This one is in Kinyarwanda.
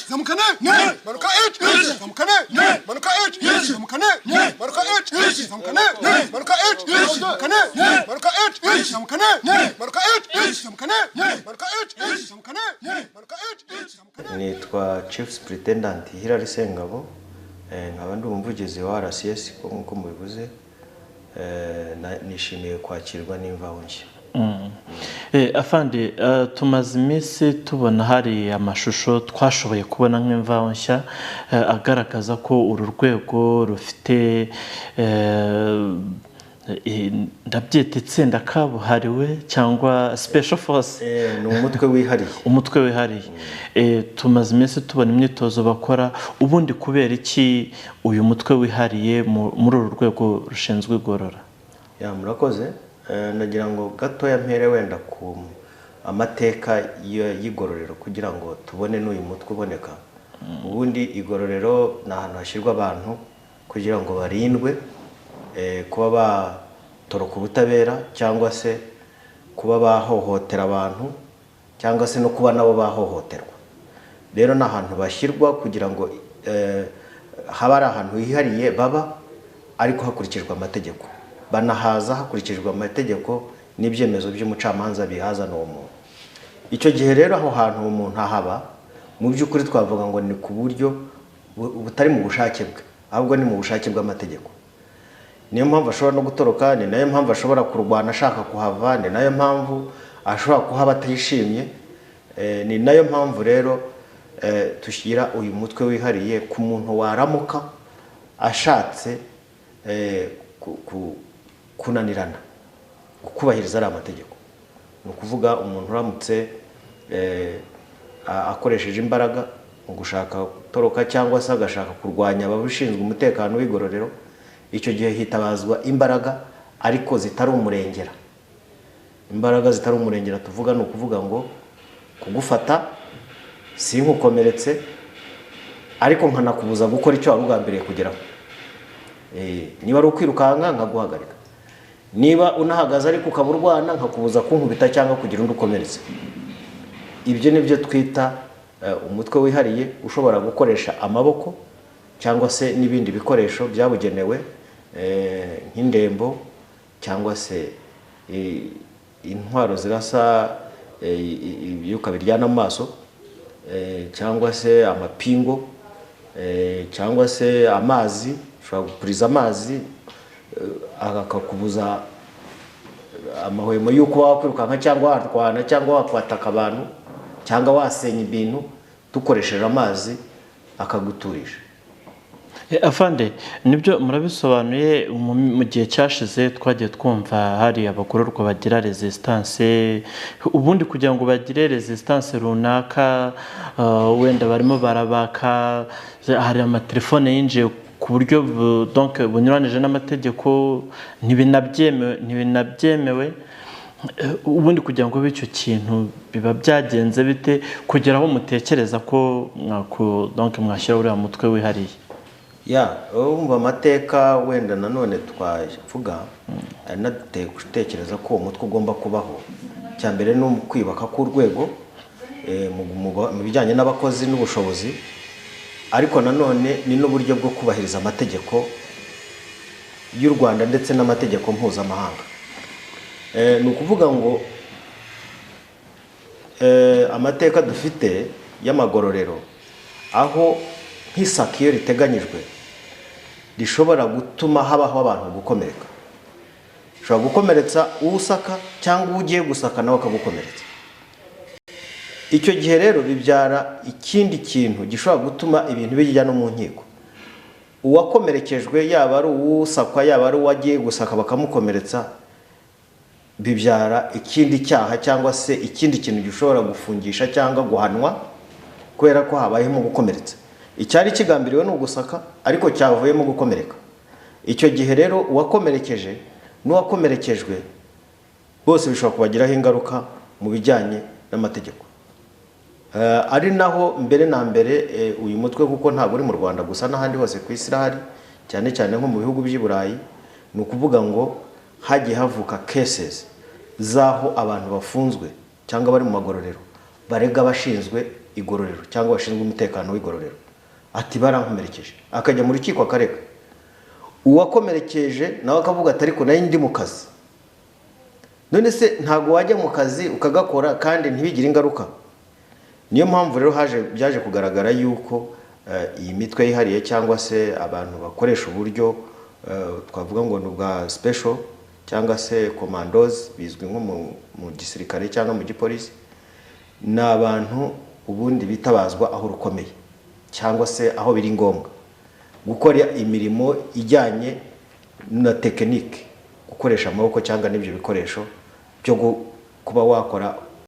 zamukane manuka zamukane manuka zamukane manuka zamukane manuka zamukane manuka zamukane manuka zamukane manuka zamukane manuka zamukane. Nitwa Chief Superintendent Hilary Sengabo, nkaba ndi umuvugizi wa RCS nkuko mubivuze. Nishimiye kwakirwa n'Imvaho Nshya. Afande, tumaze iminsi tubona hari amashusho twashoboye kubona nk'Imvaho Nshya agaragaza ko uru rwego rufite ndabyita itsinda kabuhariwe cyangwa special force. Ni umutwe wihariye. Tumaze iminsi tubona imyitozo bakora. Ubundi kubera iki uyu mutwe wihariye muri uru rwego rushinzwe igorora? Murakoze. Nagira ngo gatoya mpere wenda ku amateka y'igororero kugira ngo tubone n'uyu mutwe uboneka. Ubundi igororero ni ahantu hashyirwa abantu kugira ngo barindwe kuba batoroka ubutabera cyangwa se kuba bahohotera abantu cyangwa se no kuba nabo bahohoterwa. Rero ni ahantu bashyirwa kugira ngo haba ari ahantu hihariye baba ariko hakurikijwe amategeko, banahaza hakurikijwe amategeko n'ibyemezo by'umucamanza bihazana uwo muntu. Icyo gihe rero aho hantu umuntu ahaba mu by'ukuri twavuga ngo ni ku buryo butari mu bushake bwe, ahubwo ni mu bushake bw'amategeko. Niyo mpamvu ashobora no gutoroka, ni nayo mpamvu ashobora kurwana ashaka kuhava, ni nayo mpamvu ashobora kuhaba atishimye. Ni nayo mpamvu rero tushyira uyu mutwe wihariye ku muntu waramuka ashatse kunanirana kubahiriza ari amategeko. Ni ukuvuga umuntu uramutse akoresheje imbaraga mu gushaka gutoroka cyangwa se agashaka kurwanya abashinzwe umutekano w'igororero, icyo gihe hitabazwa imbaraga ariko zitari umurengera. Imbaraga zitari umurengera tuvuga ni ukuvuga ngo kugufata sinkukomeretse ariko nkanakubuza gukora icyo wari ugambiriye kugeraho. Niba ari ukwirukanka nkaguhagarika, niba unahagaze ariko ukaba urwana nkakubuza kunkubita cyangwa kugira undi ukomeretse. Ibyo nibyo twita umutwe wihariye ushobora gukoresha amaboko cyangwa se n'ibindi bikoresho byabugenewe nk'indembo cyangwa se intwaro zirasa ibyuka biryana amaso cyangwa se amapingo cyangwa se amazi, ushobora gupuriza amazi akakubuza amahwemo y'uko wakwirukanka cyangwa warwana cyangwa wakwataka abantu cyangwa wasenya ibintu dukoresheje amazi akaguturisha. Afande, nibyo murabisobanuye. Mu gihe cyashize twagiye twumva hari abagororwa bagira resistance. Ubundi kugira ngo bagire resistance runaka wenda barimo barabaka, hari amatelefone yinjiye ku buryo donc bunyuranije n'amategeko, ntibinabyemewe. Ubundi kugira ngo bityo kintu biba byagenze bite kugera aho mutekereza ko mwashyira uriya mutwe wihariye? Umva amateka wenda nanone twavuga gutekereza ko uwo mutwe ugomba kubaho. Cya mbere ni kwibaka k'urwego mu bijyanye n'abakozi n'ubushobozi, ariko nanone ni n'uburyo bwo kubahiriza amategeko y'u Rwanda ndetse n'amategeko mpuzamahanga. Ni ukuvuga ngo amateka dufite y'amagororero aho nk'isaka iyo riteganyijwe rishobora gutuma habaho abantu gukomereka, ushobora gukomeretsa uwusaka cyangwa ugiye gusaka nawe akagukomeretsa. Icyo gihe rero bibyara ikindi kintu gishobora gutuma ibintu bijya no mu nkiko. Uwakomerekejwe yaba ari uwusakwa yaba ari uwagiye gusaka bakamukomeretsa, bibyara ikindi cyaha cyangwa se ikindi kintu gishobora gufungisha cyangwa guhanwa kubera ko habayemo gukomeretsa. Icyari kigambiriwe no gusaka ariko cyavuyemo gukomereka. Icyo gihe rero uwakomerekeje n'uwakomerekejwe bose bishobora kubagiraho ingaruka mu bijyanye n'amategeko. Ari naho mbere na mbere uyu mutwe kuko ntabwo uri mu Rwanda gusa n'ahandi hose ku isi irahari, cyane cyane nko mu bihugu by'i Burayi. Ni ukuvuga ngo hagiye havuka cases zaho abantu bafunzwe cyangwa bari mu magororero barega bashinzwe igororero cyangwa bashinzwe umutekano w'igororero ati barankomerekeje, akajya mu rukiko akarega. Uwakomerekeje nawe akavuga ati ariko nayo ndi mu kazi. None se ntago wajya mu kazi ukagakora kandi ntibigire ingaruka? Niyo mpamvu rero byaje kugaragara yuko iyi mitwe yihariye cyangwa se abantu bakoresha uburyo twavuga ngo n'ubwa special cyangwa se commandos bizwi nko mu gisirikare cyangwa mu gipolisi, ni abantu ubundi bitabazwa aho rukomeye cyangwa se aho biri ngombwa gukora imirimo ijyanye na tekinike, gukoresha amaboko cyangwa n'ibyo bikoresho byo kuba wakora